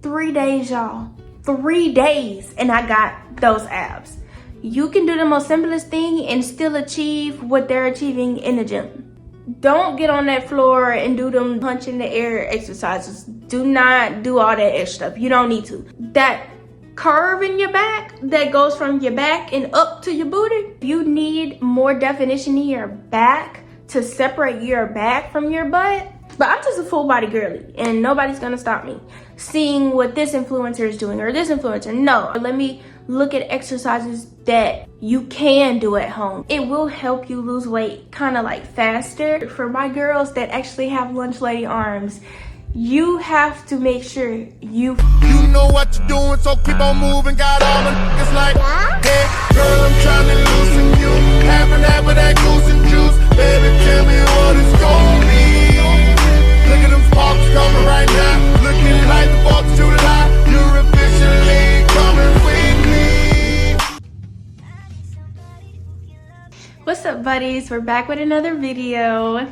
3 days, y'all. 3 days, and I got those abs. You can do the most simplest thing and still achieve what they're achieving in the gym. Don't get on that floor and do them punch in the air exercises. Do not do all that extra stuff. You don't need to. That curve in your back that goes from your back and up to your booty, you need more definition in your back to separate your back from your butt. But I'm just a full body girly and nobody's gonna stop me seeing what this influencer is doing or this influencer. No, let me look at exercises that you can do at home. It will help you lose weight kind of like faster. For my girls that actually have lunch lady arms, you have to make sure you know what you're doing, so keep on moving. Got all the niggas like, hey, girl, I'm trying to loosen you. Having that goose and juice. Baby, tell me what it's gonna be. Look at them sparks coming right now. Looking like the 4th of July. You're officially coming with me. What's up, buddies? We're back with another video.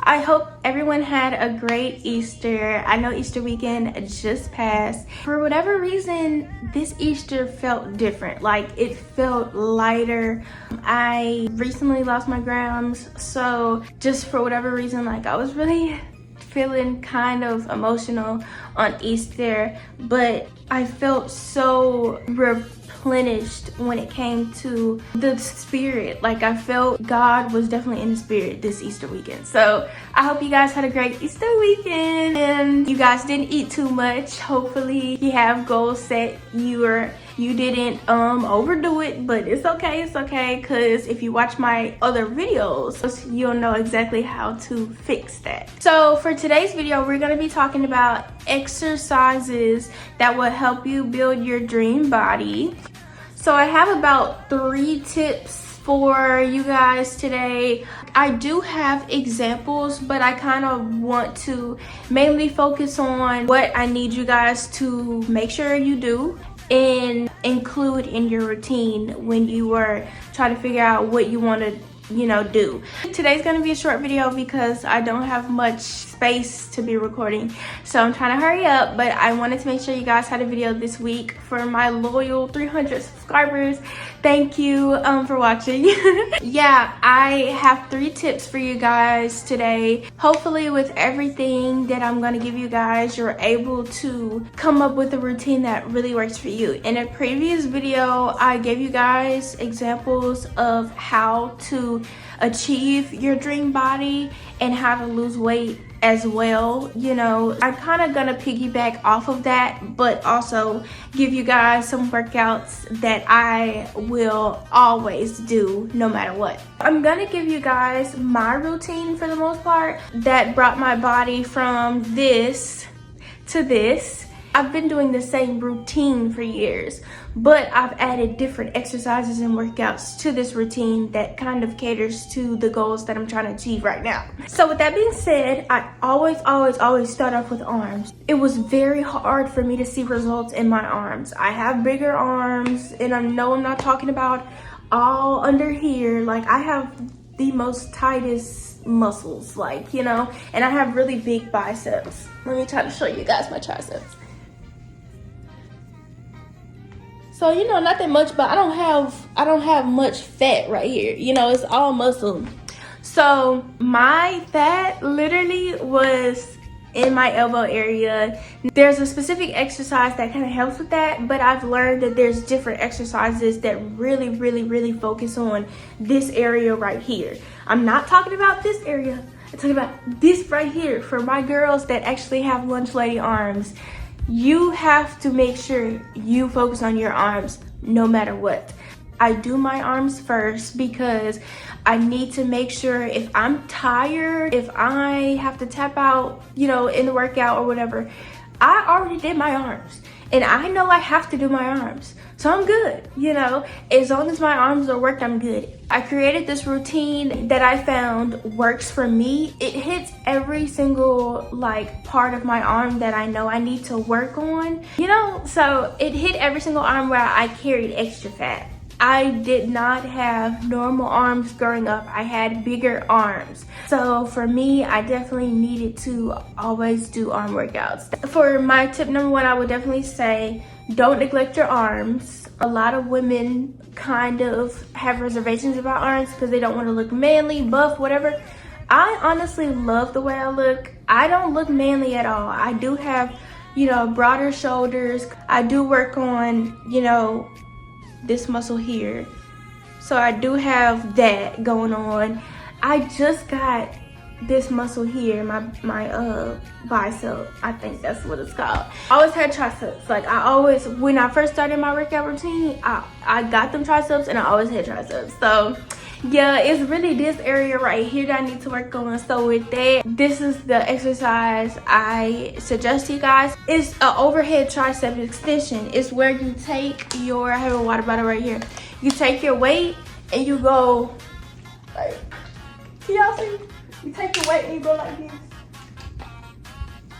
I hope everyone had a great Easter. I know Easter weekend just passed. For whatever reason, this Easter felt different. Like, it felt lighter. I recently lost my grams, so just for whatever reason, like, I was really feeling kind of emotional on Easter, but I felt so replenished when it came to the spirit. Like, I felt God was definitely in the spirit this Easter weekend. So I hope you guys had a great Easter weekend and you guys didn't eat too much. Hopefully you have goals set. You didn't overdo it, but it's okay, because if you watch my other videos, you'll know exactly how to fix that. So for today's video, we're gonna be talking about exercises that will help you build your dream body. So I have about 3 tips for you guys today. I do have examples, but I kind of want to mainly focus on what I need you guys to make sure you do and include in your routine when you are trying to figure out what you want to do. Today's gonna be a short video because I don't have much space to be recording, so I'm trying to hurry up, but I wanted to make sure you guys had a video this week. For my loyal 300 subscribers, thank you for watching. Yeah, I have 3 tips for you guys today. Hopefully with everything that I'm gonna give you guys, you're able to come up with a routine that really works for you. In a previous video, I gave you guys examples of how to achieve your dream body and how to lose weight as well. I'm kind of gonna piggyback off of that, but also give you guys some workouts that I will always do no matter what. I'm gonna give you guys my routine for the most part that brought my body from this to this. I've been doing the same routine for years, but I've added different exercises and workouts to this routine that kind of caters to the goals that I'm trying to achieve right now. So with that being said, I always start off with arms. It was very hard for me to see results in my arms. I have bigger arms, and I know I'm not talking about all under here. Like, I have the most tightest muscles, and I have really big biceps. Let me try to show you guys my triceps. So, not that much, but I don't have much fat right here. It's all muscle. So my fat literally was in my elbow area. There's a specific exercise that kind of helps with that, but I've learned that there's different exercises that really focus on this area right here. I'm not talking about this area. I'm talking about this right here. For my girls that actually have lunch lady arms, you have to make sure you focus on your arms no matter what. I do my arms first because I need to make sure if I'm tired, if I have to tap out, in the workout or whatever, I already did my arms. And I know I have to do my arms. So I'm good, As long as my arms are worked, I'm good. I created this routine that I found works for me. It hits every single part of my arm that I know I need to work on, So it hit every single arm where I carried extra fat. I did not have normal arms growing up. I had bigger arms. So for me, I definitely needed to always do arm workouts. For my tip number one, I would definitely say don't neglect your arms. A lot of women kind of have reservations about arms because they don't want to look manly, buff, whatever. I honestly love the way I look. I don't look manly at all. I do have, you know, broader shoulders. I do work on, you know, this muscle here. So I do have that going on. I just got this muscle here, my bicep. I think that's what it's called. I always had triceps. Like I always, when I first started my workout routine, I got them triceps and I always had triceps. So yeah, it's really this area right here that I need to work on. So with that, this is the exercise I suggest to you guys. It's an overhead tricep extension. It's where you take your, I have a water bottle right here. You take your weight and you go like, can y'all see? You take your weight and you go like this.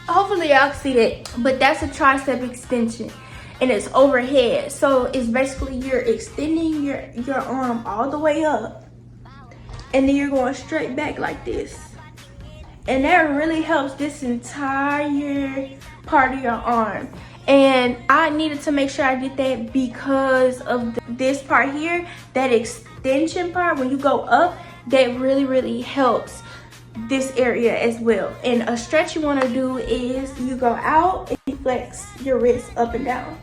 Hopefully y'all see that, but that's a tricep extension. And it's overhead. So it's basically you're extending your arm all the way up. And then you're going straight back like this. And that really helps this entire part of your arm. And I needed to make sure I did that because of this part here, that extension part, when you go up, that really helps this area as well. And a stretch you want to do is you go out and you flex your wrist up and down.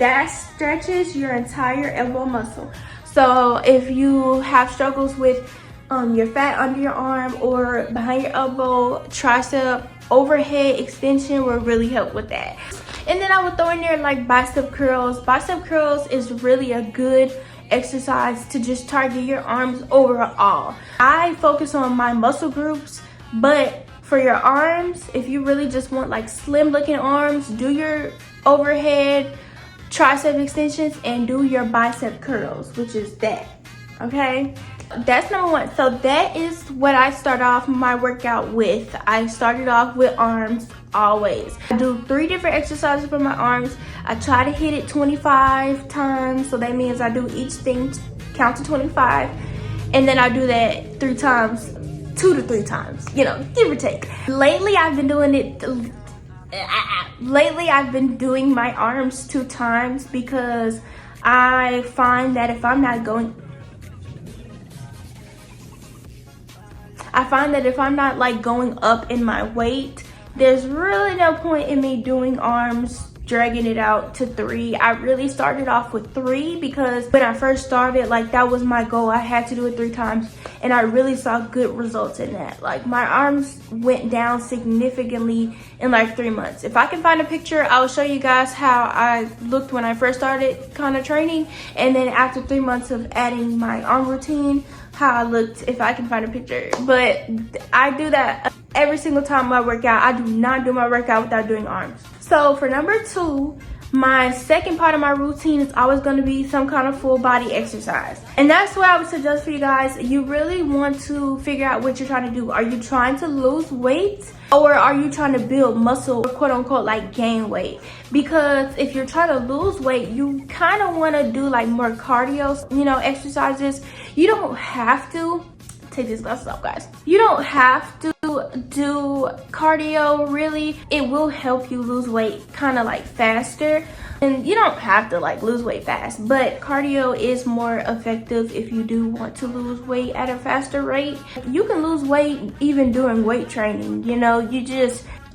That stretches your entire elbow muscle. So if you have struggles with your fat under your arm or behind your elbow, tricep overhead extension will really help with that. And then I would throw in there like bicep curls. Bicep curls is really a good exercise to just target your arms overall. I focus on my muscle groups, but for your arms, if you really just want like slim looking arms, do your overhead tricep extensions and do your bicep curls, which is that. Okay, that's number one. So that is what I start off my workout with. I started off with arms always. I do 3 different exercises for my arms. I try to hit it 25 times, so that means I do each thing count to 25, and then I do that 3 times, 2 to 3 times, you know, give or take. Lately I've been doing it I've been doing my arms 2 times because I find that if I'm not like going up in my weight, there's really no point in me doing arms, dragging it out to 3. I really started off with 3 because when I first started, like that was my goal. I had to do it 3 times and I really saw good results in that. Like my arms went down significantly in like 3 months. If I can find a picture, I'll show you guys how I looked when I first started kind of training, and then after 3 months of adding my arm routine, how I looked, if I can find a picture. But I do that every single time I work out. I do not do my workout without doing arms. So for number 2, my second part of my routine is always going to be some kind of full body exercise. And that's what I would suggest for you guys. You really want to figure out what you're trying to do. Are you trying to lose weight, or are you trying to build muscle, or quote unquote like gain weight? Because if you're trying to lose weight, you kind of want to do like more cardio, you know, exercises. You don't have to take these glasses off, guys. You don't have to do cardio, really. It will help you lose weight kind of like faster, and you don't have to like lose weight fast, but cardio is more effective if you do want to lose weight at a faster rate. You can lose weight even during weight training, you know.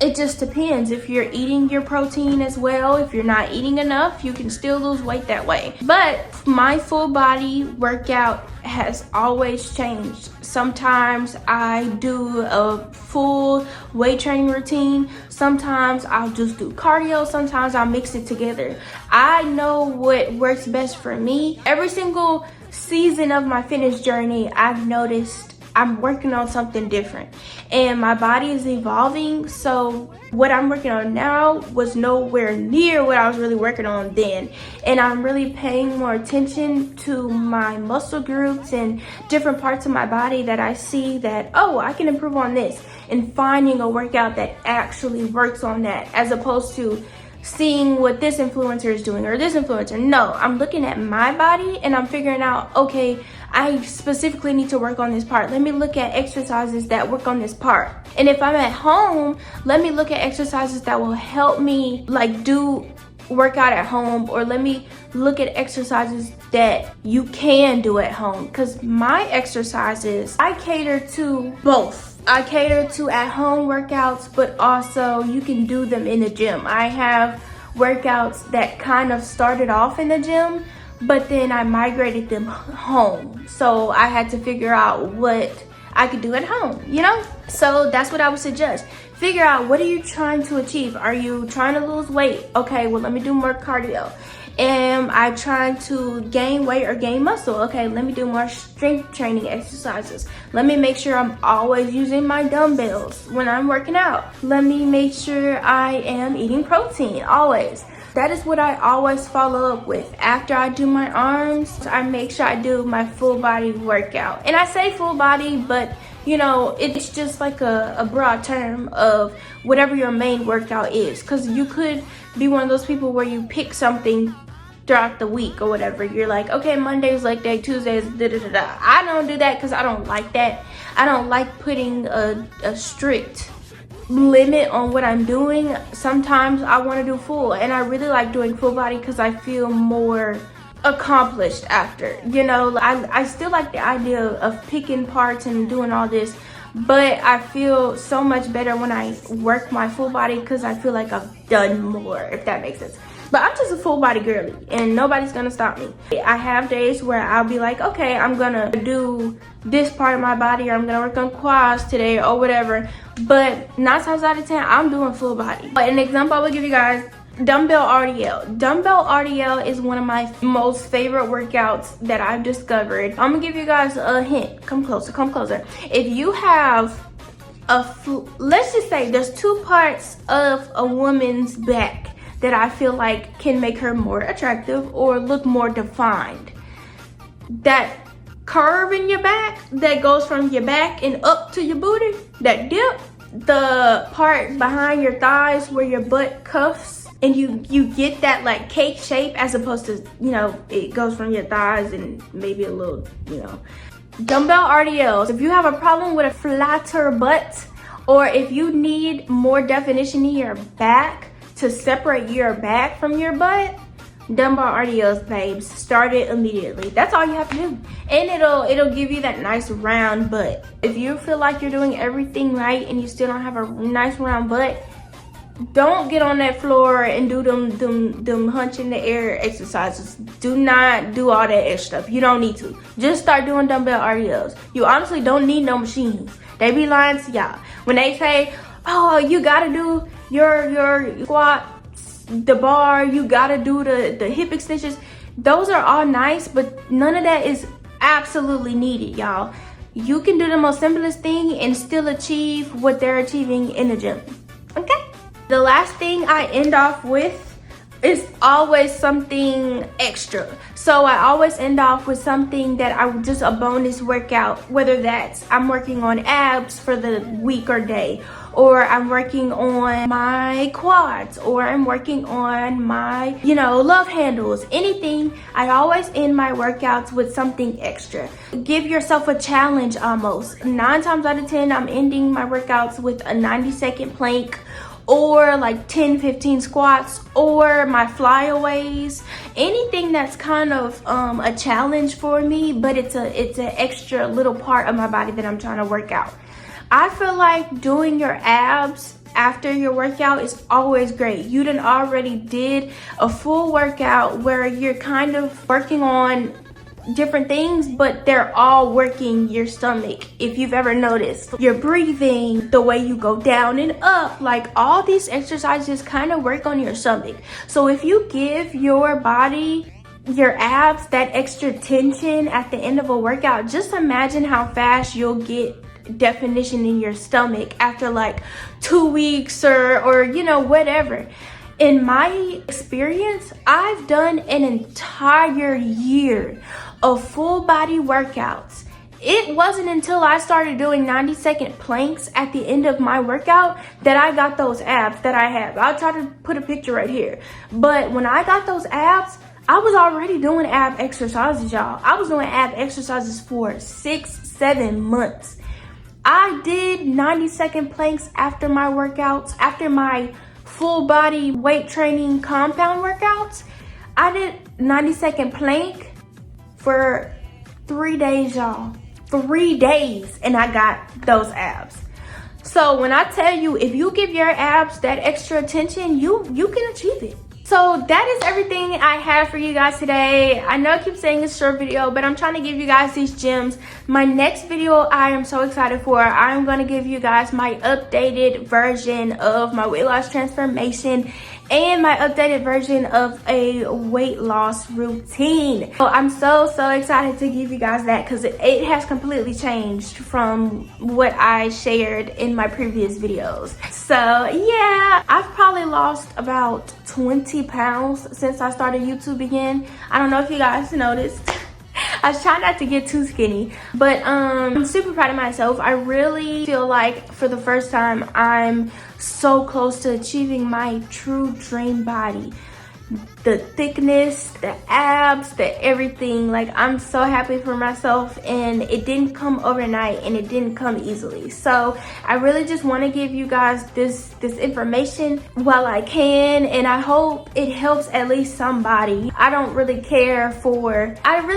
It just depends if you're eating your protein as well. If you're not eating enough, you can still lose weight that way. But my full body workout has always changed. Sometimes I do a full weight training routine. Sometimes I'll just do cardio. Sometimes I'll mix it together. I know what works best for me. Every single season of my fitness journey, I've noticed I'm working on something different and my body is evolving. So what I'm working on now was nowhere near what I was really working on then. And I'm really paying more attention to my muscle groups and different parts of my body that I see that, oh, I can improve on this, and finding a workout that actually works on that, as opposed to seeing what this influencer is doing or this influencer. No, I'm looking at my body and I'm figuring out, okay, I specifically need to work on this part. Let me look at exercises that work on this part. And if I'm at home, let me look at exercises that will help me like do workout at home, or let me look at exercises that you can do at home. Because my exercises, I cater to both. I cater to at home workouts, but also you can do them in the gym. I have workouts that kind of started off in the gym, but then I migrated them home. So I had to figure out what I could do at home, you know? So that's what I would suggest. Figure out, what are you trying to achieve? Are you trying to lose weight? Okay, well, let me do more cardio. Am I trying to gain weight or gain muscle? Okay, let me do more strength training exercises. Let me make sure I'm always using my dumbbells when I'm working out. Let me make sure I am eating protein, always. That is what I always follow up with. After I do my arms, I make sure I do my full body workout. And I say full body, but you know, it's just like a broad term of whatever your main workout is. Because you could be one of those people where you pick something throughout the week or whatever. You're like, okay, Monday's leg day, Tuesday's da-da-da-da. I don't do that because I don't like that. I don't like putting a strict limit on what I'm doing. Sometimes I want to do full, and I really like doing full body because I feel more accomplished after, you know. I still like the idea of picking parts and doing all this, but I feel so much better when I work my full body because I feel like I've done more, if that makes sense. But I'm just a full body girly and nobody's gonna stop me. I have days where I'll be like, okay, I'm gonna do this part of my body, or I'm gonna work on quads today or whatever. But 9 times out of 10, I'm doing full body. But an example I will give you guys, dumbbell RDL. Dumbbell RDL is one of my most favorite workouts that I've discovered. I'm gonna give you guys a hint. Come closer, come closer. If you have let's just say there's 2 parts of a woman's back that I feel like can make her more attractive or look more defined. That curve in your back that goes from your back and up to your booty, that dip, the part behind your thighs where your butt cuffs, and you get that like cake shape, as opposed to, you know, it goes from your thighs and maybe a little, you know. Dumbbell RDLs. If you have a problem with a flatter butt, or if you need more definition in your back to separate your back from your butt, dumbbell RDLs, babes. Start it immediately. That's all you have to do. And it'll give you that nice round butt. If you feel like you're doing everything right and you still don't have a nice round butt, don't get on that floor and do them hunch in the air exercises. Do not do all that extra stuff. You don't need to. Just start doing dumbbell RDLs. You honestly don't need no machines. They be lying to y'all. When they say, oh, you gotta do your squats, the bar, you gotta do the hip extensions. Those are all nice, but none of that is absolutely needed, y'all. You can do the most simplest thing and still achieve what they're achieving in the gym, okay? The last thing I end off with is always something extra. So I always end off with something that I would just a bonus workout, whether that's I'm working on abs for the week or day, or I'm working on my quads, or I'm working on my, you know, love handles, anything. I always end my workouts with something extra. Give yourself a challenge almost. 9 times out of 10, I'm ending my workouts with a 90-second plank, or like 10-15 squats, or my flyaways. Anything that's kind of a challenge for me, but it's an extra little part of my body that I'm trying to work out. I feel like doing your abs after your workout is always great. You done already did a full workout where you're kind of working on different things, but they're all working your stomach. If you've ever noticed your breathing, the way you go down and up, like all these exercises kind of work on your stomach. So if you give your body, your abs, that extra tension at the end of a workout, just imagine how fast you'll get definition in your stomach after like 2 weeks or you know, whatever. In my experience, I've done an entire year of full body workouts, It wasn't until I started doing 90-second planks at the end of my workout that I got those abs that I have. I'll try to put a picture right here. But when I got those abs, I was already doing ab exercises, y'all. I was doing ab exercises for 6-7 months. I did 90-second planks after my workouts, after my full body weight training compound workouts. I did 90-second plank for 3 days, y'all. 3 days, and I got those abs. So when I tell you, if you give your abs that extra attention, you can achieve it. So that is everything I have for you guys today. I know I keep saying it's a short video, but I'm trying to give you guys these gems. My next video I am so excited for. I'm going to give you guys my updated version of my weight loss transformation and my updated version of a weight loss routine. So I'm so excited to give you guys that because it has completely changed from what I shared in my previous videos. So yeah, I've probably lost about 20 pounds since I started YouTube again. I don't know if you guys noticed. I try not to get too skinny, but I'm super proud of myself. I really feel like for the first time, I'm so close to achieving my true dream body. The thickness, the abs, the everything. Like, I'm so happy for myself, and it didn't come overnight and it didn't come easily. So I really just want to give you guys this information while I can, and I hope it helps at least somebody. I really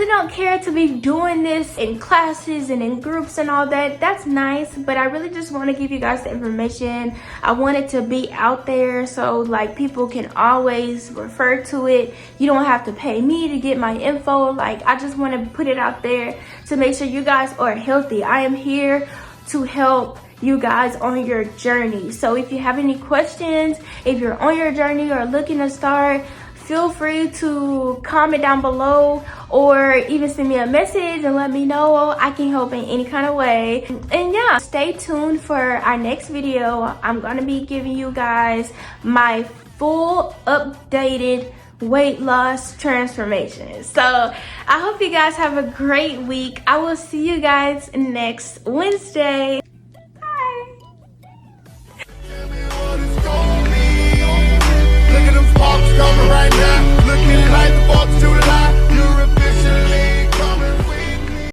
don't care to be doing this in classes and in groups and all that. That's nice, but I really just want to give you guys the information. I want it to be out there so like people can always refer to it. You don't have to pay me to get my info. Like, I just want to put it out there to make sure you guys are healthy. I am here to help you guys on your journey. So if you have any questions, if you're on your journey or looking to start, feel free to comment down below or even send me a message and let me know. I can help in any kind of way. And yeah, stay tuned for our next video. I'm gonna be giving you guys my full updated weight loss transformation. So I hope you guys have a great week. I will see you guys next Wednesday.